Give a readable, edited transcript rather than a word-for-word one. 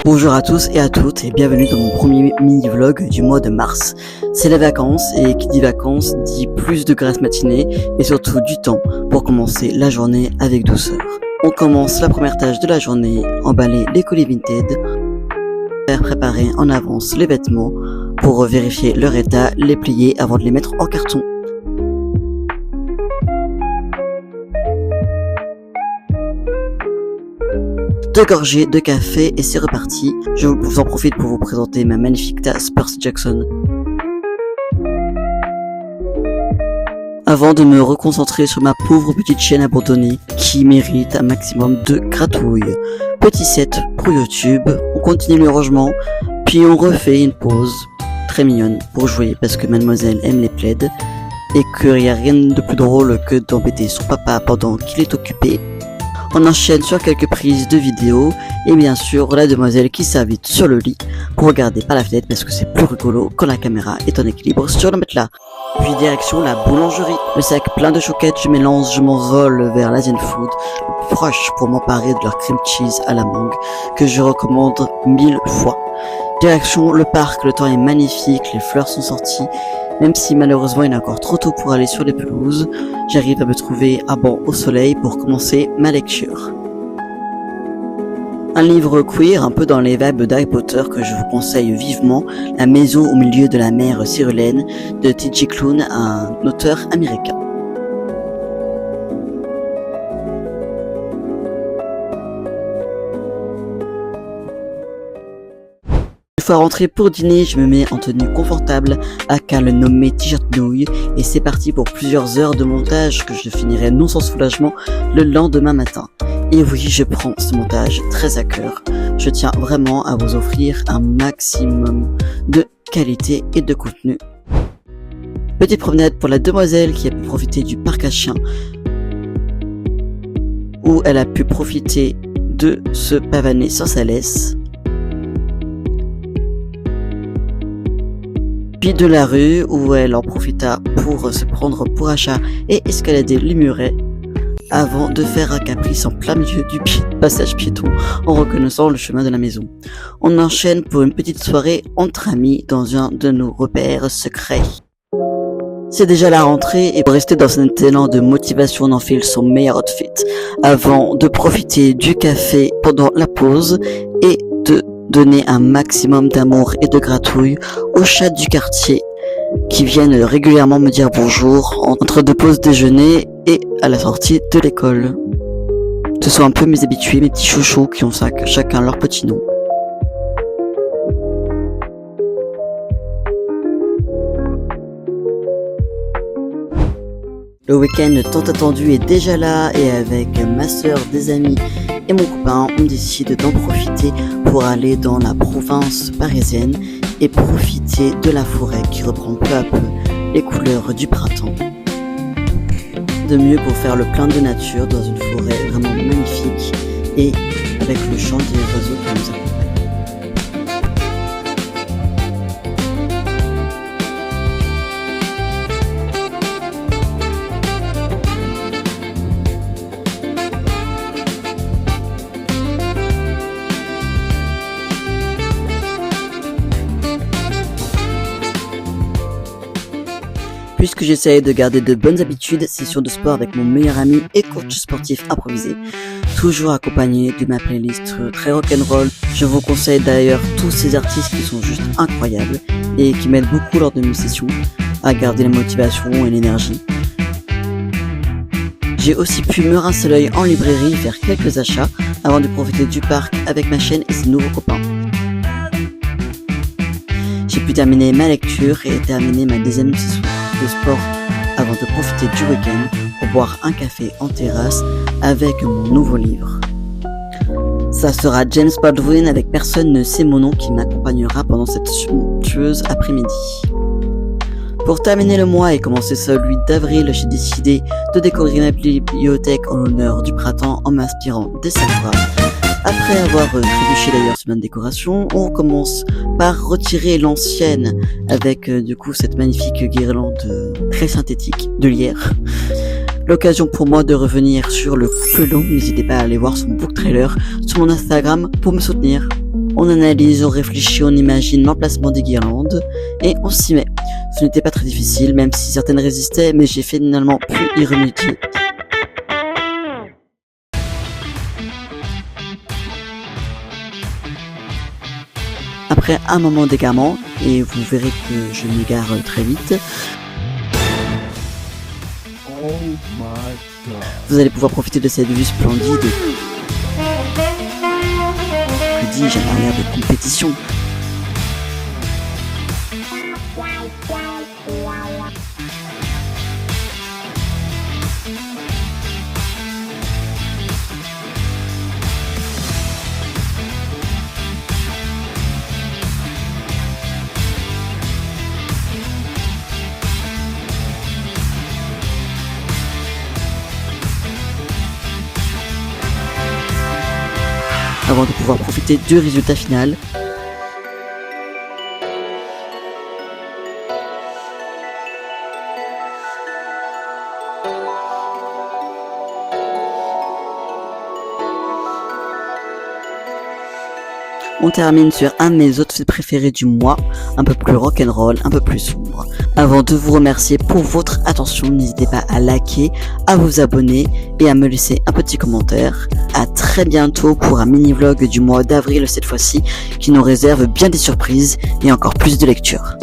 Bonjour à tous et à toutes et bienvenue dans mon premier mini-vlog du mois de mars. C'est les vacances et qui dit vacances dit plus de grasse matinée et surtout du temps pour commencer la journée avec douceur. On commence la première tâche de la journée, emballer les colis Vinted, faire préparer en avance les vêtements pour vérifier leur état, les plier avant de les mettre en carton. Deux gorgées de café et c'est reparti. Je vous en profite pour vous présenter ma magnifique tasse Percy Jackson. Avant de me reconcentrer sur ma pauvre petite chienne abandonnée qui mérite un maximum de gratouilles. Petit set pour YouTube, on continue le rangement, puis on refait une pause très mignonne pour jouer parce que mademoiselle aime les plaids et qu'il n'y a rien de plus drôle que d'embêter son papa pendant qu'il est occupé. On enchaîne sur quelques prises de vidéos et bien sûr la demoiselle qui s'invite sur le lit pour regarder par la fenêtre parce que c'est plus rigolo quand la caméra est en équilibre sur le matelas. Puis direction la boulangerie, le sac plein de choquettes, je m'envole vers l'Asian Food, le plus proche pour m'emparer de leur cream cheese à la mangue que je recommande 1000 fois. Direction le parc, le temps est magnifique, les fleurs sont sorties, même si malheureusement il est encore trop tôt pour aller sur les pelouses, j'arrive à me trouver un banc au soleil pour commencer ma lecture. Un livre queer, un peu dans les vibes d'Harry Potter que je vous conseille vivement, La maison au milieu de la mer Cyrulène de T.J. Klune, un auteur américain. Une fois rentré pour dîner, je me mets en tenue confortable à qu'à le nommer t-shirt nouille et c'est parti pour plusieurs heures de montage que je finirai non sans soulagement le lendemain matin. Et oui, je prends ce montage très à cœur. Je tiens vraiment à vous offrir un maximum de qualité et de contenu. Petite promenade pour la demoiselle qui a pu profiter du parc à chiens où elle a pu profiter de se pavaner sans sa laisse. Puis de la rue où elle en profita pour se prendre pour achat et escalader les murets avant de faire un caprice en plein milieu du passage piéton en reconnaissant le chemin de la maison. On enchaîne pour une petite soirée entre amis dans un de nos repères secrets. C'est déjà la rentrée et pour rester dans un élan de motivation on enfile son meilleur outfit avant de profiter du café pendant la pause et de donner un maximum d'amour et de gratouille aux chats du quartier qui viennent régulièrement me dire bonjour entre deux pauses déjeuner et à la sortie de l'école. Ce sont un peu mes habitués, mes petits chouchous qui ont chacun leur petit nom. Le week-end tant attendu est déjà là et avec ma soeur, des amis et mon copain, on décide d'en profiter pour aller dans la province parisienne et profiter de la forêt qui reprend peu à peu les couleurs du printemps. De mieux pour faire le plein de nature dans une forêt vraiment magnifique et avec le chant des oiseaux qui nous accompagne. Puisque j'essaye de garder de bonnes habitudes, session de sport avec mon meilleur ami et coach sportif improvisé, toujours accompagné de ma playlist très rock'n'roll. Je vous conseille d'ailleurs tous ces artistes qui sont juste incroyables et qui m'aident beaucoup lors de mes sessions à garder la motivation et l'énergie. J'ai aussi pu me rincer l'œil en librairie, faire quelques achats avant de profiter du parc avec ma chaîne et ses nouveaux copains. J'ai pu terminer ma lecture et terminer ma deuxième session de sport avant de profiter du week-end pour boire un café en terrasse avec mon nouveau livre. Ça sera James Baldwin avec Personne ne sait mon nom qui m'accompagnera pendant cette somptueuse après-midi. Pour terminer le mois et commencer celui d'avril, j'ai décidé de décorer ma bibliothèque en l'honneur du printemps en m'inspirant des sakura. Après avoir trébuché d'ailleurs sur ma décoration, on commence par retirer l'ancienne avec du coup cette magnifique guirlande très synthétique de lierre. L'occasion pour moi de revenir sur le couple long, n'hésitez pas à aller voir son book trailer sur mon Instagram pour me soutenir. On analyse, on réfléchit, on imagine l'emplacement des guirlandes et on s'y met. Ce n'était pas très difficile, même si certaines résistaient, mais j'ai finalement pu y remédier. Après un moment d'égarement, et vous verrez que je m'égare très vite, vous allez pouvoir profiter de cette vue splendide. Que dis-je, à l'air de compétition. Avant de pouvoir profiter du résultat final. On termine sur un de mes outfits préférés du mois, un peu plus rock'n'roll, un peu plus sombre. Avant de vous remercier pour votre attention, n'hésitez pas à liker, à vous abonner et à me laisser un petit commentaire. À très bientôt pour un mini-vlog du mois d'avril cette fois-ci qui nous réserve bien des surprises et encore plus de lectures.